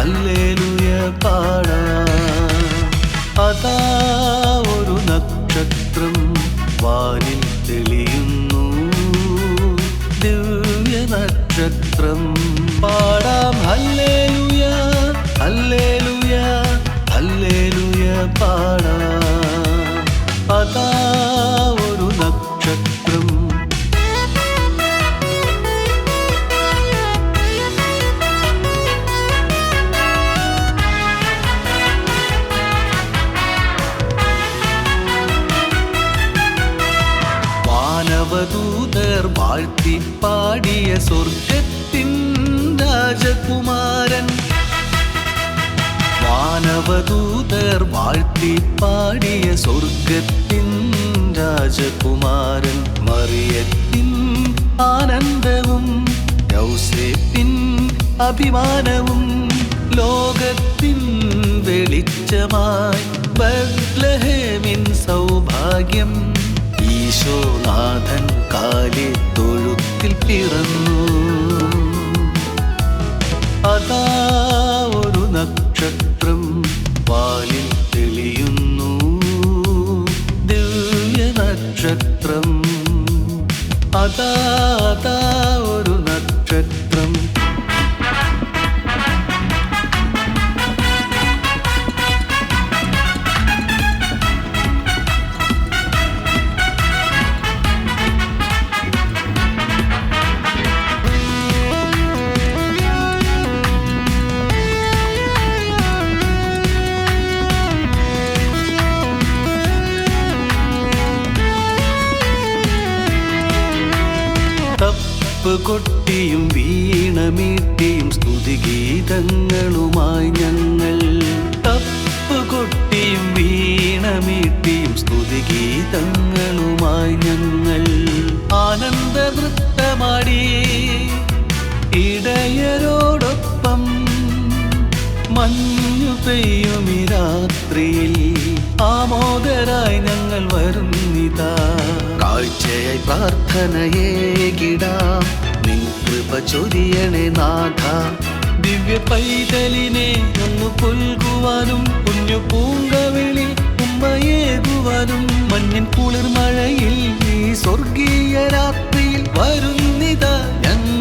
Hallelujah പാടാം. അതാ ഒരു നക്ഷത്രം വാനിൽ തെളിയുന്നു, ദിവ്യ നക്ഷത്രം. പാടാം ഹല്ലേലൂയ ഹല്ലേലൂയ ഹല്ലേലൂയ പാടാം. അതാ ഒരു നക്ഷത്രം. വാനവദൂതർ വാഴ്ത്തിപ്പാടിയ സ്വർഗത്തിൻ രാജകുമാരൻ. വാനവദൂതർ വാഴ്ത്തിപ്പാടിയ സ്വർഗത്തിൻ രാജകുമാരൻ. മറിയത്തിൻ ആനന്ദവും യൗസേപ്പിൻ അഭിമാനവും ലോകത്തിൻ വെളിച്ചമായി ബത്ലഹേമിൻ സൗഭാഗ്യം. ഈശോനാഥൻ കാലി തൊഴുത്തിൽ പിറന്നു. അതാ ഒരു നക്ഷത്രം വാനിൽ തെളിയുന്നു, ദിവ്യ നക്ഷത്രം. അതാ അതാ ഒരു നക്ഷത്രം. തപ്പ് കൊട്ടിയും വീണമീട്ടിയും സ്തുതിഗീതങ്ങളുമായി ഞങ്ങൾ. തപ്പ് കൊട്ടിയും വീണമീട്ടിയും സ്തുതിഗീതങ്ങളുമായി ഞങ്ങൾ. ആനന്ദ നൃത്തമാടി ഇടയരോടൊപ്പം മഞ്ഞു പെയ്യും ഈ രാത്രിയിൽ. ആമോദരായി ഞങ്ങൾ വരുന്നിതാ. കാഴ്ചയായി പ്രാർത്ഥനയേകിടാം, നിൻ കൃപ ചൊരിയണേ നാഥ. ദിവ്യ പൈതലിനെ ഒന്ന് പുൽകുവാനും കുഞ്ഞു പൂങ്കവിളിൽ ഉമ്മയേകുവാനും മഞ്ഞിൻ കുളിർമഴയിൽ ഈ സ്വർഗീയ രാത്രിയിൽ വരുന്നിതാ ഞങ്ങൾ.